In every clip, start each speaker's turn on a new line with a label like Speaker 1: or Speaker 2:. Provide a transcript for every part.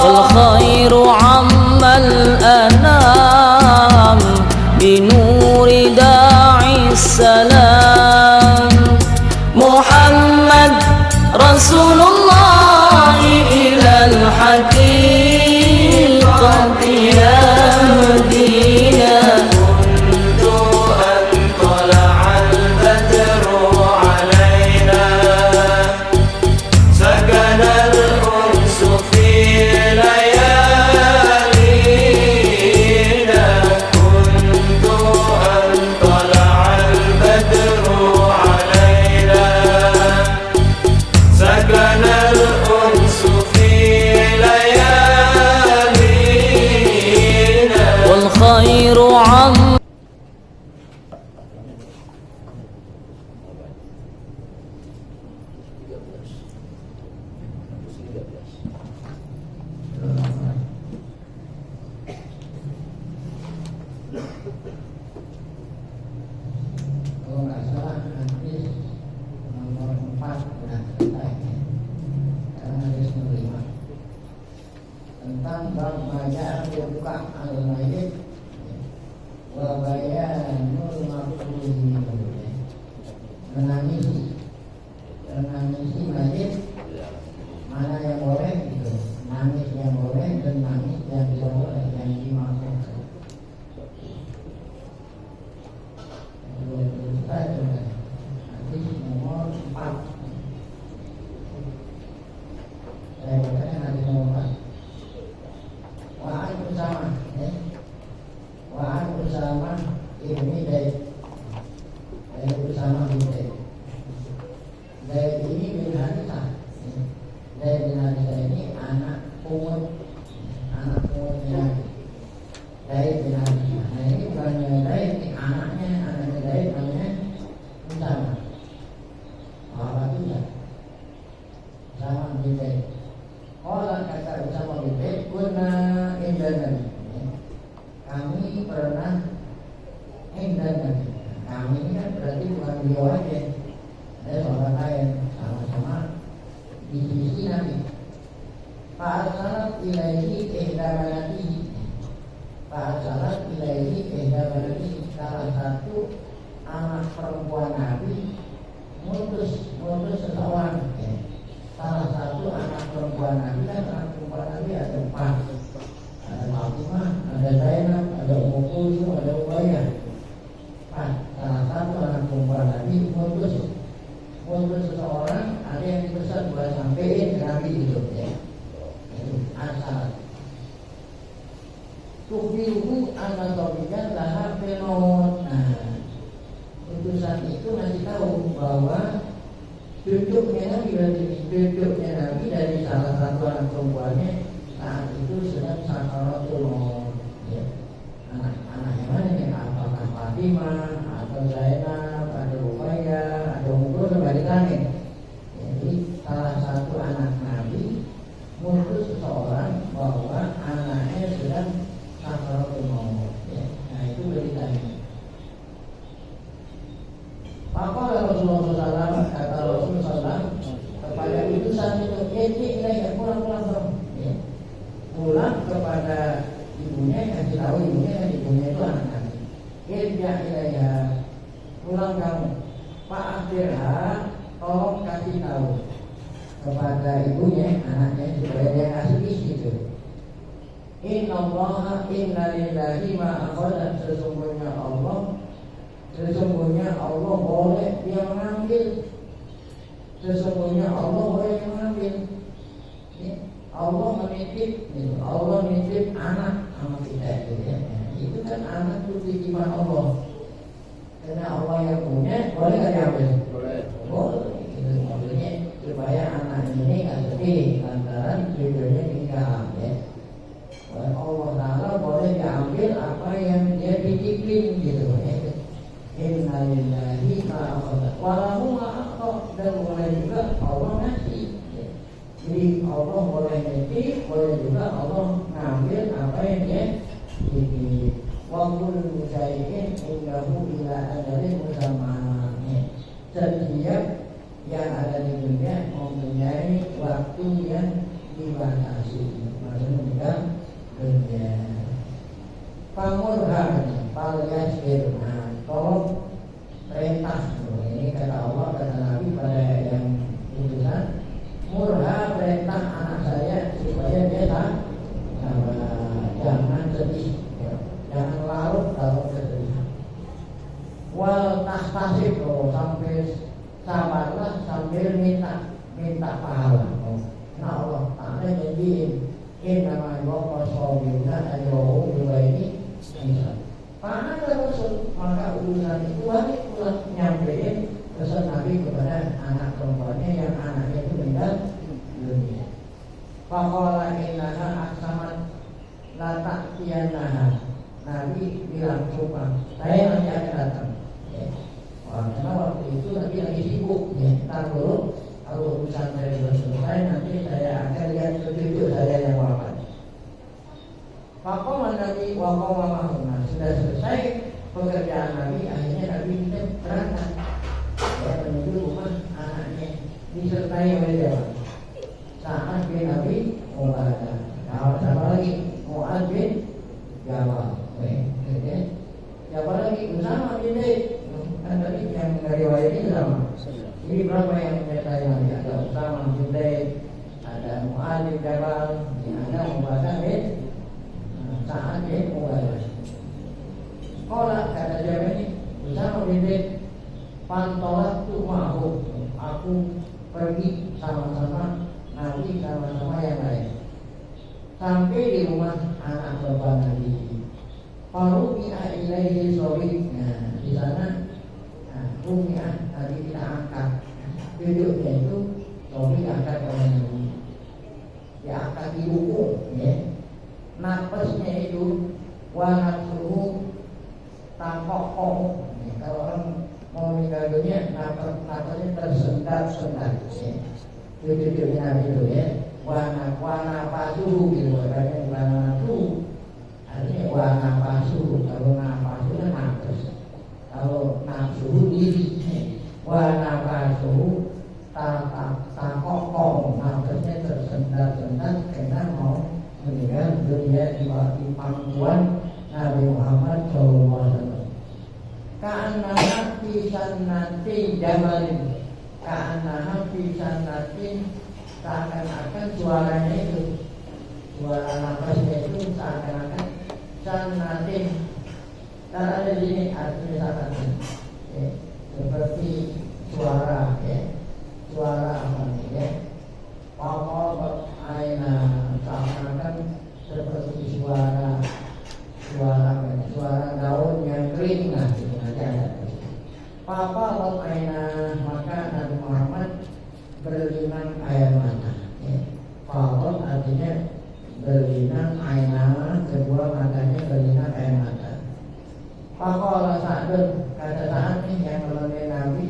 Speaker 1: والخير عم الأنام بنور داعي السلام. محمد رسول الله إلى الحقيقة يهدينا.
Speaker 2: منذ أن طلع البدر علينا سكن الأنس في ليالينا. منذ أن طلع البدر علينا سكن الأنس في ليالينا.
Speaker 1: والخير عم
Speaker 3: Kalau nggak salah hadis nomor 4 sudah selesai, karena hadis nomor 5 tentang bab baca buka al-mayyit wa bayanul maqbuli, menangisi mayit, mana yang boleh gitu, nangis yang boleh dan nangis yang tidak boleh, yang dimaksudkan. Hadis nomor 4. Saya bacakan hadis nomor 4. Wa'an Usama, Wa'an Usama ibni Zaid, dari Usama bin Zaid. Zaid ini bin Harithah. Zaid bin Harithah ini anak pungut Nabi. Zaid bin Harithah. Nah ini bukannya Zaid, ini anaknya Zaid namanya Usama. Apa itu ya? Usama bin Zaid. Orang kata Usama bin Zaid, kunna indan Nabi. Kami pernah indan Nabi. Kami ini kan berarti bukan beliau aja, ada orang lain, sama-sama di sisi Nabi. Fa'asalat ilaihi ihdamanati. Fa'asalat ilaihi ihdamanati. Salah satu anak perempuan Nabi mutus seseorang. Salah satu anak perempuan Nabi, kan anak perempuan Nabi ada 4. Ada Fatimah, ada Zainab, ada Ummu Kulsum, ada Ubayyah. Salah satu anak perempuan Nabi mutus seseorang, ada yang dipesan buat sampein ke Nabi itu ya. Asal tufihu anatomikan lahar penot. Nah, utusan itu ngasih tahu bahwa duduknya Nabi dari salah satu anak perempuannya saat itu sedang sakaratul maut. Ya. Anak yang mana nih? Apakah Fatimah atau Zainab, ada Ubayyah, ada Ummu Kulsum, ditanya. Jadi salah satu anak Nabi mutus seseorang bahwa anaknya sedang sakaratul maut. Ya. Nah itu beritanya. Maka Rasulullah SAW, kata Rasulullah SAW kepada utusan itu, pulang ya. Pulang kepada ibunya, kasih tahu ibunya, kan ibunya itu anak Nabi. Irja ilaiha, pulang kamu. Pak Akhirha, tolong kasih tahu kepada ibunya, anaknya, supaya dia kasih isi itu. Innallaha inna lillahi ma'akhodat, sesungguhnya Allah boleh dia mengambil. Sesungguhnya Allah boleh mengambil. Allah menitip, Allah menitip anak sama kita itu ya. Itu kan anak itu titipan Allah. Karena Allah yang punya, boleh nggak diambil? Boleh. Itu maksudnya supaya anak ini nggak sedih lantaran jodohnya nikah ya. Allah Taala boleh diambil apa yang dia titipin gitu ya. Inna lillahi ma'akhodat walahu ma'akhodat, dan boleh juga Allah ngasih. Jadi Allah boleh nitip, boleh juga Allah ngambil apa yang dia titip. Wa kullu syai'in indahu ila ajalin musamma. Setiap yang ada di dunia mempunyai waktu yang dibatasi. maksudnya meninggal dunia. Pamurhan alias nah tolong perintah ini kata Allah kata Nabi pada yang utusan murha perintah anak saya supaya dia jangan sedih ya. Jangan larut dalam kesedihan wal tahtasib sampai sabarlah sambil minta pahala nah Allah Ta'ala janjiin nama Allah Rasulullah ajrohu juga ini Pak Rasul maka urusan itu wajib pula nyampein pesan Nabi kepada anak perempuannya yang anaknya itu meninggal dunia. Faqala innaha aksamat la ta'tiyanaha. Nabi bilang sumpah, saya nanti akan datang. Ya. Karena waktu itu Nabi lagi sibuk, ya. Ntar dulu kalau urusan saya sudah selesai, nanti saya akan lihat cucu saya yang wafat. Faqala Nabi wa qawma ma'hum. Sudah selesai pekerjaan Nabi, akhirnya Nabi itu berangkat ya, menuju rumah anaknya disertai oleh siapa? Sa'ad bin Abi Ubadah. Nah, siapa lagi? Mu'ad bin Jabal. Siapa lagi? Usama bin Zaid. Kan tadi yang riwayat ini sama. Ini berapa yang menyertai Nabi? Ada Usama bin Zaid, ada Mu'ad bin Jabal, ada Ubadah bin Sa'ad bin Ubadah. Kalau kata dia ini Usama bin Zaid, pantolak tu ma'hu, aku pergi sama-sama Nabi sama-sama yang lain sampai di rumah anak perempuan Nabi. Farumi'ah ilaihi sorik. Nah di sana rumi'ah tadi kita angkat duduknya itu sorik angkat oleh Nabi, diangkat di buku ya. Napasnya itu warna suhu tangkok ya. Kalau orang mau meninggal dunia napasnya tersendat-sendat ya. Duduk-duduknya Nabi itu ya. Warna pasuhu gitu katanya warna nafsu. Artinya warna pasuhu. Kalau nafsu kan nafas. Kalau nafsu diri. Warna pasuhu tangkok nafasnya tersendat-sendat karena mau meninggal dunia di pangkuan Nabi Muhammad SAW. Ka'annaha fi sannati jamalin. Ka'annaha fi sannati, seakan-akan suaranya itu, suara nafasnya itu seakan-akan sannatin. Dan ada di sini artinya sannatin ya, seperti suara ya, suara apa nih ya, papa aina, seakan-akan seperti suara daun yang kering lah gitu aja. Papa aina, maka Nabi Muhammad berlinang air mata ya. Papa artinya berlinang aina, kedua matanya berlinang air mata. Papa Sa'dun, kata Sa'ad nih yang melalui Nabi,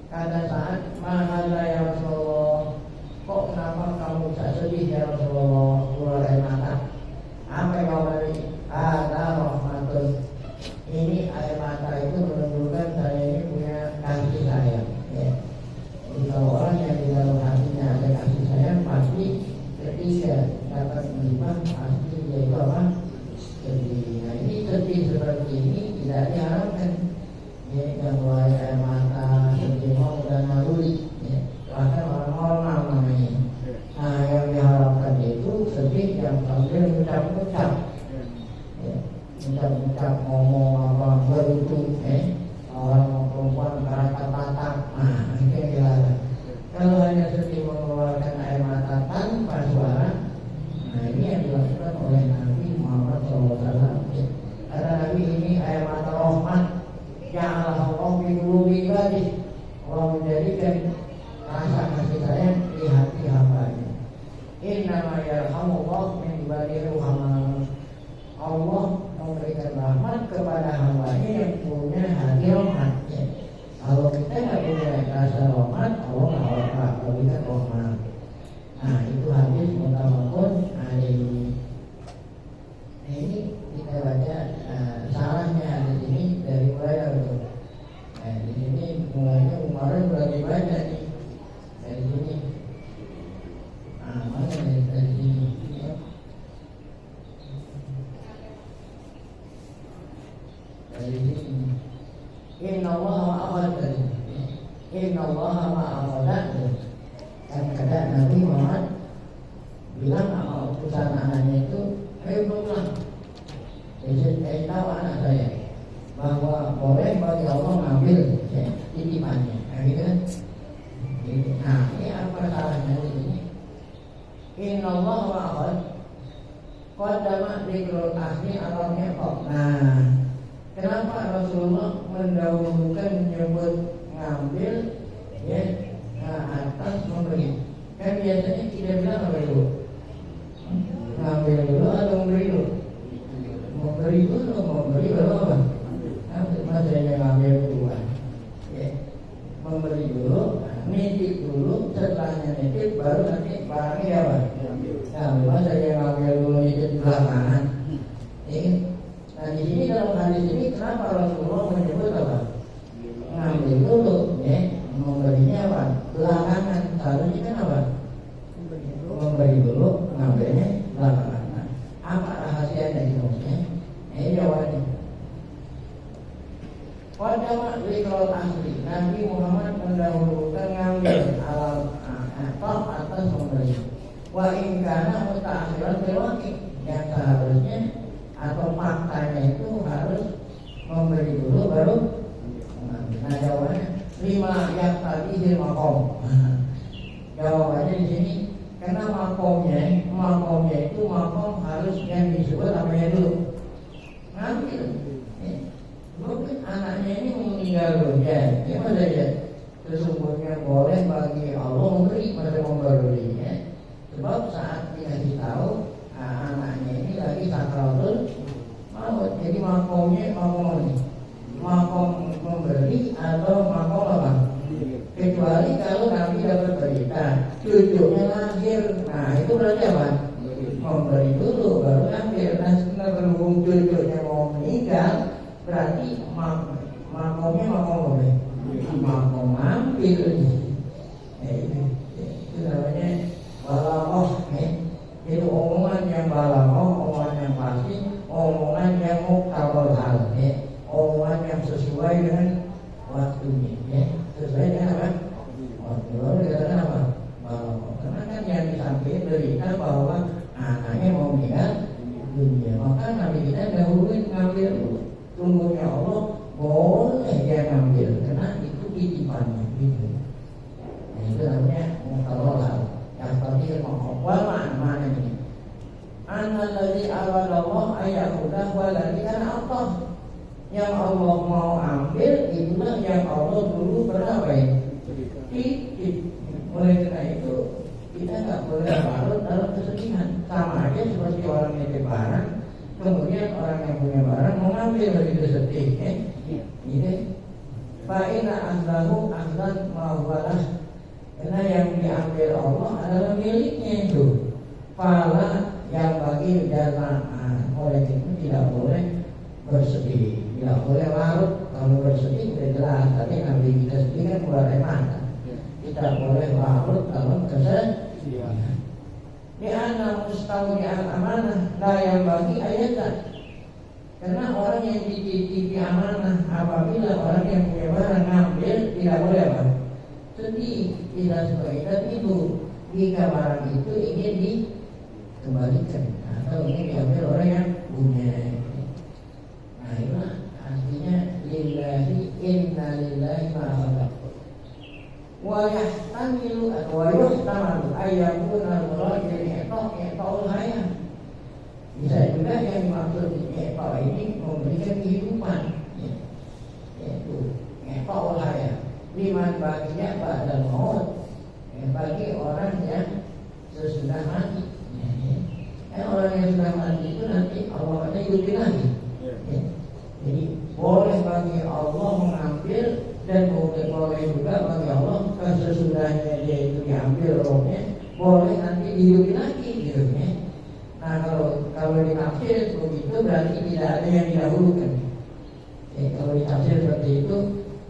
Speaker 3: kata Sa'ad, mahalla ya Rasulullah, kok kenapa kamu tak sedih ya Rasulullah keluar air mata? Apa yang kau beri? Ada rahmatun. Ini air mata itu menunjukkan saya ini punya kasih sayang ya. Jadi kalau orang yang di dalam hatinya ada kasih sayang, pasti ketika dapat menerima pasti dia itu apa? Sedih. Nah ini sedih seperti ini tidak diharapkan ya, yang mulai air mata, sedih mau dan naluri ya. Bahkan orang normal namanya. Nah yang diharapkan itu sedih yang sambil mengucap-ucap ya. Mengucap ngomong apa berutuh orang perempuan kata-kata. Nah itu yang dilarang. Kalau hanya sedih mengeluarkan air mata tanpa suara, nah ini yang dilakukan oleh Nabi Muhammad SAW. Karena Nabi ini air mata rahmat, ja'alah Allah bi qulubi ibadihi, Allah menjadikan rasa kasih sayang di hati hambanya. Innama yarhamullah min ibadihi ruhamah. Allah memberikan rahmat kepada hambanya yang punya hati rahmat ya. Kalau kita nggak punya rasa rahmat, Allah nggak berikan rahmat. Nah itu hadis muttafaqun alaihi. dari sini. Innallaha ma'akhad. Innallaha ma'akhad. Kan kata Nabi Muhammad bilang sama utusan anaknya itu, ayo pulang. Saya tahu anak saya bahwa boleh bagi Allah mengambil titipannya, gitu kan? Nah, ini apa salahnya ini? Innallaha ma'akhad. Qadama dzikrul asli atau nyekok. Nah, kenapa Rasulullah mendahulukan menyebut ngambil ya atas memberi? Kan biasanya tidak bilang apa dulu? Ngambil dulu atau memberi dulu? Memberi dulu, memberi baru apa? Maksudnya ngambil duluan. Ya. Memberi dulu, nitip dulu, setelahnya nitip baru nanti barangnya apa? Nah, saya ngambil dulu itu belakangan. Nah di sini dalam hadis ini kenapa Rasulullah menyebut apa? Ngambil dulu, ya, memberinya apa? Belakangan. Seharusnya kan apa? Memberi dulu, ngambilnya belakangan. Nah, apa rahasianya di maksudnya? Ini jawabannya. Pada zikrul asli, Nabi Muhammad mendahulukan ngambil atau atas memberi. Wa in kana mutaakhiran bil waqi, yang seharusnya atau faktanya itu harus memberi dulu baru mengambil. Nah jawabannya lima yang tadi di makom. Jawabannya di sini karena makomnya itu makom harus yang disebut namanya dulu ngambil. Mungkin anaknya ini meninggal dunia, gimana saja? Sesungguhnya boleh bagi Allah memberi pada memberinya. Sebab saat dikasih tahu anaknya ini lagi sakratul maut, jadi makomnya makom memberi atau makom apa? Kecuali kalau Nabi dapat berita cucunya lahir, nah itu berarti apa? Memberi dulu baru ambil. Nah setelah berhubung cucunya mau meninggal, berarti makomnya makom apa? Makom ambil. Itu namanya balaghah, itu omongan yang balaghah, omongan yang pasti, omongan yang muqtabal hal, omongan yang sesuai dengan waktunya, sesuai dengan apa? Waktu. Lalu dikatakan apa? Balaghah. Karena kan yang disampaikan berita bahwa anaknya mau meninggal dunia, maka Nabi kita dahuluin ngambil dulu. Tunggunya Allah boleh dia ngambil, karena itu titipannya gitu. Nah, itu namanya muqtabal hal. Yang tadi mana ini? Annalladzi aradallahu ayyahudah waladzi kana Allah. Yang Allah mau ambil itulah yang Allah dulu berapa ya? Titip. Oleh karena itu kita nggak boleh larut dalam kesedihan. Sama aja seperti orang nitip barang, kemudian orang yang punya barang mau ngambil begitu sedih, Ini. Fa'ina azlahu azlan ma'walah. Karena yang diambil Allah adalah miliknya itu. Fala yang bagi jamaah. Oleh itu tidak boleh bersedih, tidak boleh larut. Kalau bersedih sudah jelas. Tapi Nabi kita sedih kan keluar air mata. Tidak boleh larut dalam kesedihan. Di anak mustawdi'an amanah, la yang bagi ayatan. Karena orang yang dititipi amanah, apabila orang yang punya barang ngambil, tidak boleh apa? Sedih, tidak sebaiknya itu jika barang itu ingin dikembalikan atau ingin diambil orang yang punya. Nah itulah artinya lillahi inna lillahi ma'akhadha wa yahtamilu atau wa yuhtamalu ayyakuna al-murad jadi etok hayat. Bisa juga yang dimaksud etok ini memberikan kehidupan, yaitu etok hayat. Liman baginya pada maut, bagi orang yang sesudah mati. Orang yang sudah mati itu nanti Allah akan ikuti lagi. Jadi boleh bagi Allah mengambil dan boleh juga bagi Allah sesudahnya dia itu diambil rohnya, boleh nanti dihidupi lagi gitu. Nah kalau ditafsir begitu berarti tidak ada yang didahulukan. Kalau ditafsir seperti itu,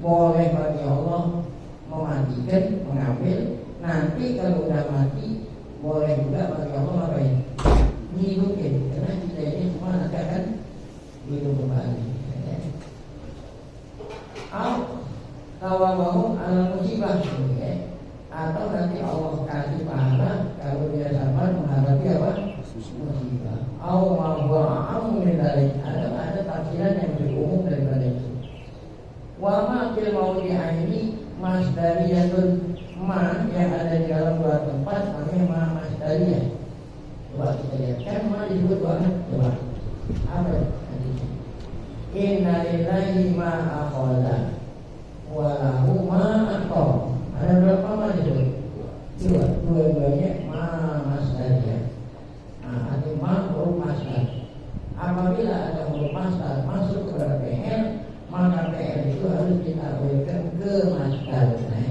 Speaker 3: boleh bagi Allah mematikan, mengambil. Nanti kalau udah mati, boleh juga bagi Allah ngapain? Hidupin. Karena kita ini semua nanti akan hidup kembali. musibah. Au ma huwa a'am min dzalik. Ada tafsiran yang lebih umum daripada itu. Wa ma fil mawdi aini masdariyatun, ma yang ada di dalam dua tempat namanya ma masdariyah. Coba kita lihat, kan ma disebut dua. Coba apa? Inna lillahi ma akhadha wa lahu ma ata. Ada berapa ma disebut? Dua-duanya ma masdariyah. Nah, arti ma huruf masdar. Apabila ada huruf masdar masuk kepada fi'il, maka fi'il itu harus ditakwilkan ke masdar. Nah,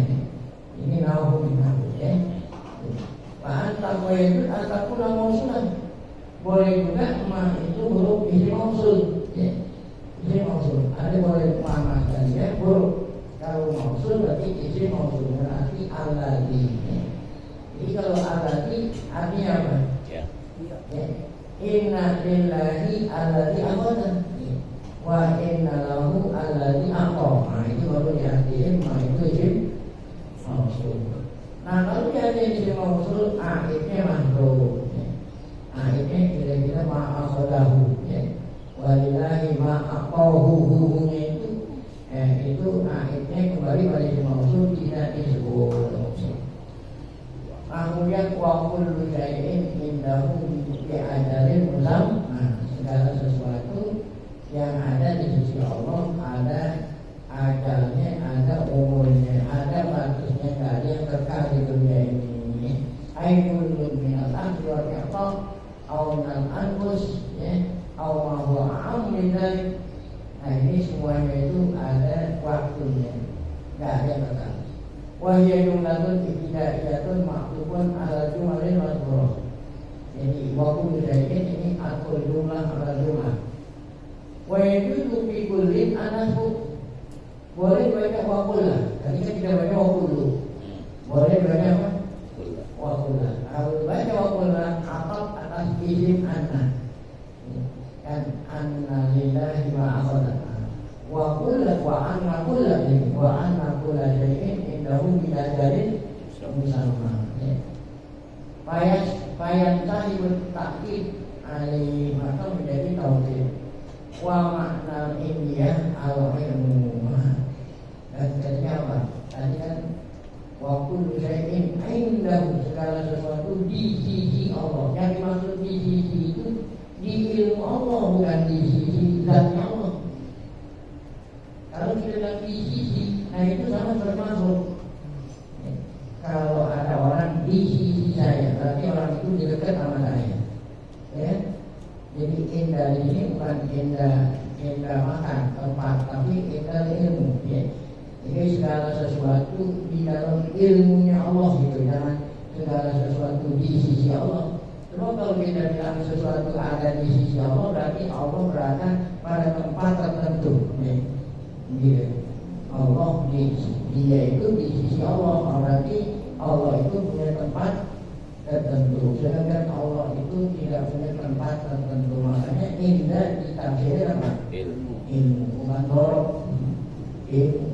Speaker 3: ini nahu ya. Bahan takwil itu ataupun mausulan. Boleh juga ma itu huruf isim mausul ya. Isim mausul. Ada boleh ma masdariyah huruf. Kalau mausul berarti isim mausul, berarti alladzi. Jadi kalau alladzi artinya apa? Ya. Inna lillahi alladzi akhadha wa inna lahu alladzi ata. Nah, itu baru diartiin ma itu isim mausul. Nah, kalau diartiin isim mausul, akhirnya mahdhuf. Akhirnya kira-kira ma akhadahu ya. Walillahi ma aqahu itu akhirnya kembali pada isim mausul tidak disebut. Kemudian wa kullu syai'in indahu bi ajalin musamma. Nah, segala sesuatu yang ada di sisi Allah ada ajalnya, ada umurnya, ada batasnya, tidak ada yang kekal di dunia ini. Aikulun minal akhir wa iqaq au minal anfus ya, au ma huwa a'am min dzalik. Nah, ini semuanya itu ada waktunya, tidak ada yang kekal. Wahya jumlatun ibtidaiyatun maktubun ala jumalin mazkurah. Jadi waktu syai'in ini atur jumlah ala jumlah. Wa yajuzu fi kullin anasu. Boleh baca wa kullah. Tadi kan tidak baca wa kullu. Boleh baca apa? Wa kullah. Kalau baca wa kullah atap atas isim anna. Kan anna lillahi ma akhadha. Wa kullah wa anna kullah ini wa anna kullah syai'in indahu bi ajalin musamma. Payat sahibut takkid alaihi maka menjadi tauhid. Wa makna indiyah al-ilmu. Dan katanya apa? Tadi kan wa kullu syai'in indahu, segala sesuatu di sisi Allah. Yang dimaksud di sisi itu di ilmu Allah, bukan di sisi zatnya Allah. Kalau kita lihat di sisi, nah itu sama termasuk. Kalau ada orang di sisi saya, berarti orang itu di dekat sama saya. Ya. Jadi indah ini bukan indah makan tempat, tapi indah ilmu. Ya. Jadi segala sesuatu di dalam ilmunya Allah gitu, jangan segala sesuatu di sisi Allah. Cuma kalau kita bilang sesuatu ada di sisi Allah, berarti Allah berada pada tempat tertentu. Ya. Gitu. Allah dia itu di sisi Allah, berarti Allah itu punya tempat tertentu. Sedangkan Allah itu tidak punya tempat tertentu. Makanya indah ditafsirkan apa? Ilmu, bukan dorok. Ilmu.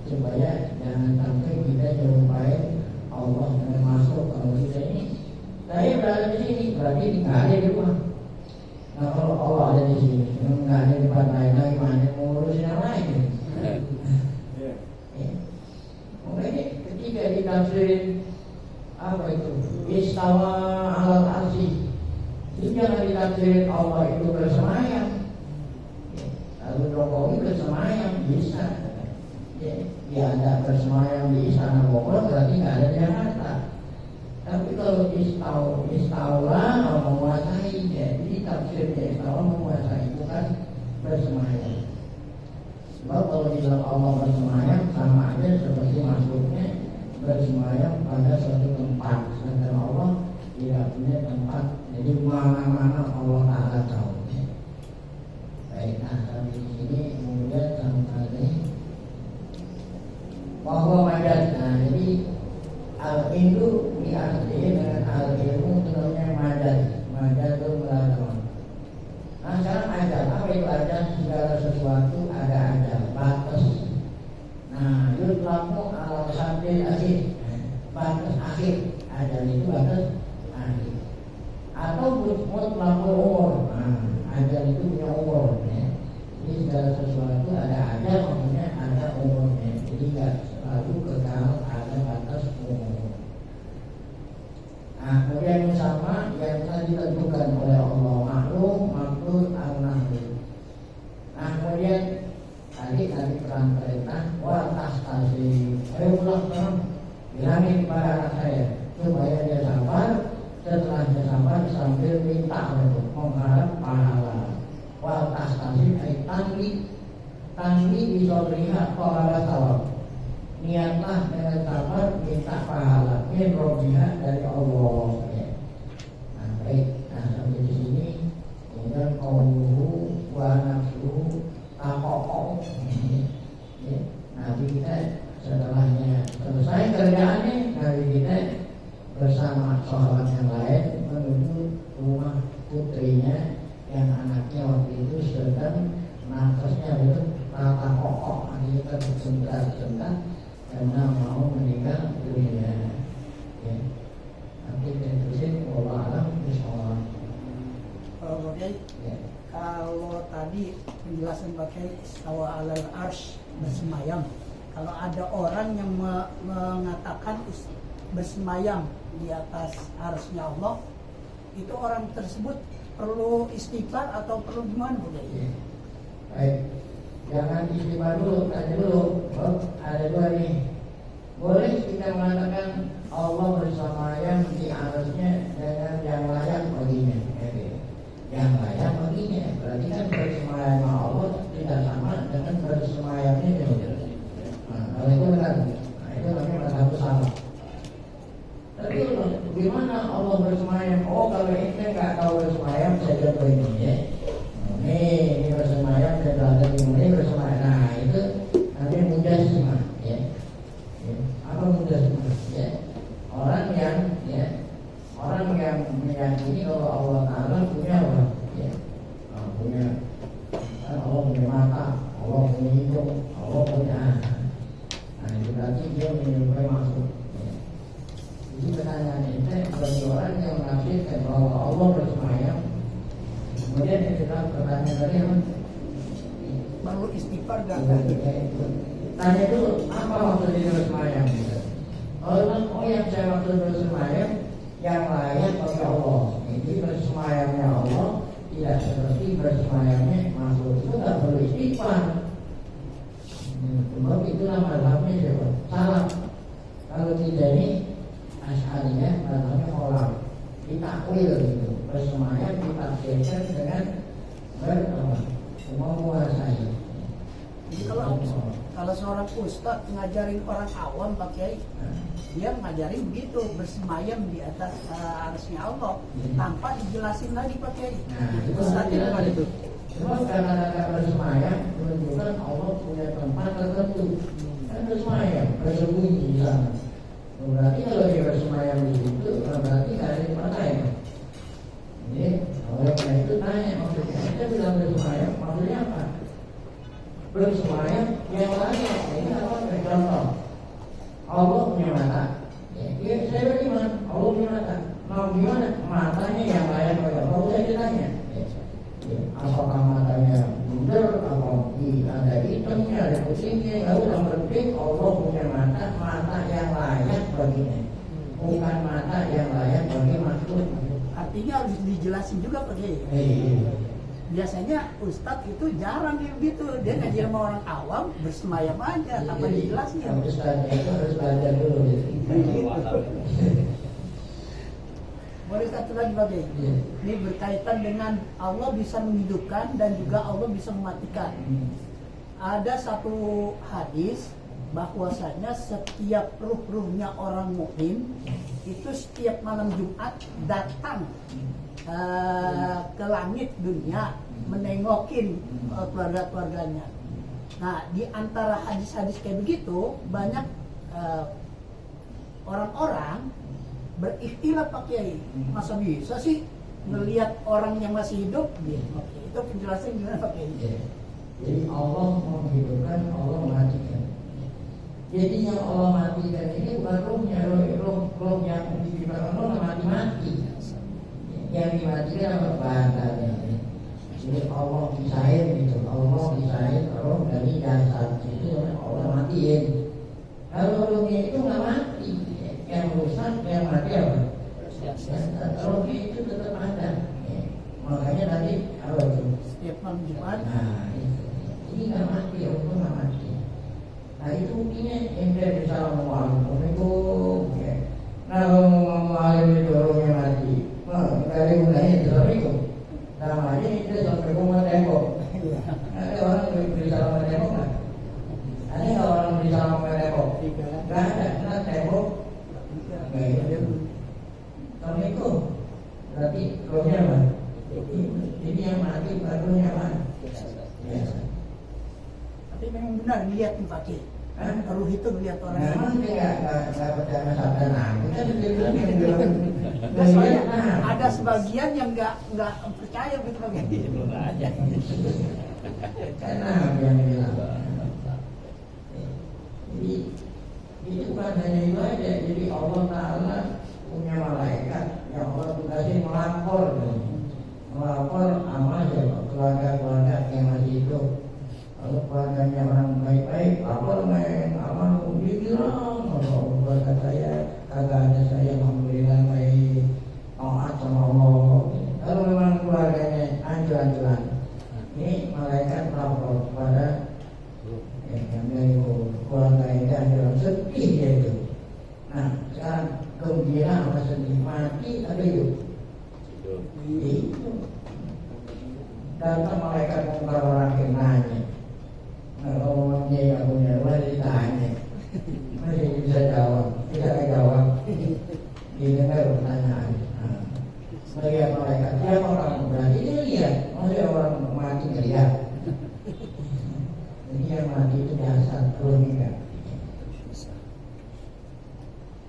Speaker 3: Supaya jangan sampai kita jumpai Allah dengan masuk kalau kita ini. Saya berada di sini, berarti tidak ada di rumah. Nah, kalau Allah ada di sini, tidak ada di tempat lain lagi, mana mengurus yang lain? Makanya ketika ditafsirin apa itu istawa alal arsy, itu jangan ditafsirin Allah itu bersemayam. Lalu Jokowi bersemayam bisa, dia ada bersemayam di istana Bogor berarti nggak ada di Jakarta. Tapi kalau istawa menguasai, jadi tafsirnya istawa menguasai bukan bersemayam. Sebab kalau di dalam Allah bersemayam sama aja seperti masuknya bersemayam pada suatu tempat. Sedangkan Allah tidak punya tempat. Jadi mana-mana Allah Ta'ala tahu. Baik, nah sampai di sini kemudian sampai bahwa majaz. Nah jadi al-ilmu diartikan dengan al-ilmu tentunya majaz. Majaz itu melazim. Nah sekarang ajal, apa itu ajal? Segala sesuatu ada ajal, batas. Nah yutlaku ala sambil akhir, batas akhir. Ajal itu batas akhir. Atau mutlaqul umur. Ajal itu punya umur ya. Jadi segala sesuatu ada ajal, maksudnya ada umurnya. Jadi nggak selalu kekal ada batas umur. Nah, kemudian yang sama yang telah ditentukan oleh Allah, makhluk, makhluk, al-nahluk. Nah, kemudian tadi perintah wa tastasi. Ayo pulang sekarang, bilangin kepada anak saya supaya dia sabar. Setelah dia sabar sambil minta untuk mengharap pahala. Wa tastasi ay tangli bisa lihat pahala sawab. Niatlah dengan sabar minta pahala min robiha dari Allah ya. Nah baik, nah sampai di sini kemudian qauluhu wa nafsuhu taqaqo ya. Nabi kita setelahnya selesai kerjaannya, Nabi kita bersama sahabat yang lain menuju rumah putrinya yang anaknya waktu itu sedang nafasnya itu taqaqo, artinya tersentak-sentak karena mau meninggal dunia ya. Nanti terusin Allah alam bismillah.
Speaker 4: Ya. Kalau tadi penjelasan pakai istawa alal arsh, bersemayam. Kalau ada orang yang mengatakan bersemayam di atas arsy-Nya Allah, itu orang tersebut perlu istighfar atau perlu gimana Bu?
Speaker 3: Ya. Baik. Jangan istighfar dulu, tanya dulu. Ada dua nih. Boleh kita mengatakan Allah bersemayam di atasnya dengan yang layak baginya. Yang layak baginya. Berarti kan bersemayam Allah tidak sama dengan bersemayamnya dia. Nah, kalau itu benar. Nah, itu namanya kata salah. Tapi gimana Allah bersemayam? Oh, kalau ini nggak tahu bersemayam saja begini ya. Ini bersemayam dan ada ini bersemayam. Nah itu nanti mujassimah ya. Apa mujassimah ya? Orang yang meyakini kalau Allah Taala punya apa? Ya. Punya Allah punya mata, Allah punya hidung, Allah punya. Nah itu berarti dia menyerupai makhluk. Ya. Jadi pertanyaan ini bagi orang yang menafsirkan bahwa Allah bersemayam. Kemudian yang kita pertanyaan tadi
Speaker 4: perlu istighfar gak?
Speaker 3: Tanya dulu apa maksudnya bersemayam? Oh yang saya maksud bersemayam yang layak bagi Allah. Jadi bersemayamnya Allah tidak seperti bersemayamnya makhluk. Itu tak perlu istighfar. Sebab itulah mazhabnya siapa? Salah. Kalau tidak ini Asy'ariyah mazhabnya kholar. Ditakwil gitu. Bersemayam ditafsirkan dengan menguasai.
Speaker 4: Jadi kalau seorang ustaz ngajarin orang awam Pak Kiai, dia ngajarin begitu, bersemayam di atas arsy-Nya Allah tanpa dijelasin lagi Pak Kiai. Ustaz itu.
Speaker 3: Cuma kata-kata bersemayam menunjukkan Allah punya tempat tertentu. Kan bersemayam, bersembunyi di sana. Berarti kalau dia bersemayam di situ, berarti nggak ada pertanyaan. Jadi oleh karena itu tanya maksudnya. Kita bilang bersemayam, maksudnya apa? Bersemayam yang layak. Ini apa? Contoh. Allah punya mata. Ya, saya bagaimana? Allah punya mata. Mau gimana? Matanya yang layak bagi Allah. Saya ditanya. Apakah matanya bundar atau ada hitamnya, ada putihnya? Lalu yang penting Allah punya mata yang layak baginya, bukan mata yang layak bagi makhluk.
Speaker 4: Artinya harus dijelasin juga Pak Kiai. Biasanya ustadz itu jarang kayak begitu, dia ngajar sama orang awam bersemayam aja tanpa dijelasin.
Speaker 3: Ustadz itu harus belajar dulu.
Speaker 4: Boleh satu lagi Pak Kiai. Ini berkaitan dengan Allah bisa menghidupkan dan juga Allah bisa mematikan. Ada satu hadis bahwasanya setiap ruh-ruhnya orang mukmin itu setiap malam Jumat datang ke langit dunia menengokin keluarga-keluarganya. Nah, di antara hadis-hadis kayak begitu banyak orang-orang berikhtilaf Pak Kiai. Masa bisa sih melihat orang yang masih hidup? Oke, itu penjelasan gimana Pak Kiai?
Speaker 3: Jadi Allah menghidupkan, Allah mematikan. Jadi yang Allah matikan ini bukan rohnya, roh yang diciptakan Allah mati-mati. yang dimatikan apa badannya. Jadi Allah pisahin gitu, Allah pisahin roh dari jasad itu Allah matiin. Kalau rohnya itu nggak mati, yang rusak, yang mati apa? Rohnya itu tetap ada. Makanya tadi apa itu?
Speaker 4: Setiap malam Jumat.
Speaker 3: Nah, ini nggak mati, Allah nggak mati. Nah itu buktinya Indra Assalamualaikum. Nah kalau mau alim itu rohnya mati, nggak ada gunanya Assalamualaikum. Sama aja itu Assalamualaikum sama tembok. Ada orang beri salam sama tembok nggak? Ada nggak orang beri salam sama tembok? Nggak ada, karena tembok nggak ada. Assalamualaikum. Berarti rohnya apa? Jadi yang mati bukan rohnya apa? Biasa.
Speaker 4: Tapi memang benar lihat nih Pak Ki. Kalau itu lihat orang yang
Speaker 3: Memang dia nggak percaya sabda Nabi kan dia bilang
Speaker 4: Nah, soalnya ada sebagian yang nggak percaya begitu Pak Ki.
Speaker 1: Belum aja.
Speaker 3: karena yang bilang. Jadi itu bukan hanya itu aja. Jadi Allah Taala punya malaikat yang Allah tugasin melapor amal ya keluarga-keluarga yang masih hidup. Kalau keluarganya orang baik-baik, lapor main amal dibilang kalau keluarga saya kagak ada saya alhamdulillah baik taat sama Allah. Kalau memang keluarganya anjuran-anjuran, ini malaikat melapor kepada yang dari keluarga itu anjuran sedih dia itu. Nah sekarang gembira apa sedih, mati atau hidup? Itu datang malaikat mungkar orang nanya. Kalau dia nggak punya rumah ditanya, masih bisa jawab, tidak jawab, didengar pertanyaan. Sebagai malaikat, siapa orang berarti dia lihat, masih orang mati ngeliat. Jadi yang mati itu jasad, kronika.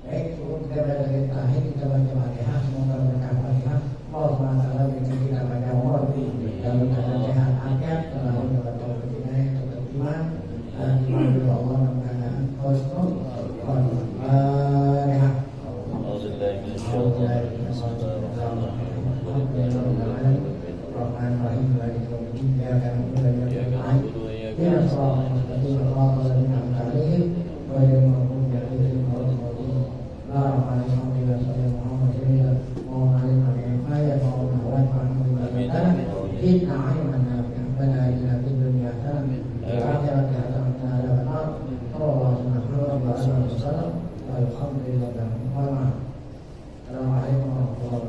Speaker 3: Baik, sebelum kita belajar terakhir kita baca Fatihah, semoga berkah Fatihah. Allah SWT bikin kita baca umur dan berkah sehat afiat, selalu dapat iman dan menurut Allah mengatakan khusnul Fatihah. Assalamualaikum warahmatullahi wabarakatuh.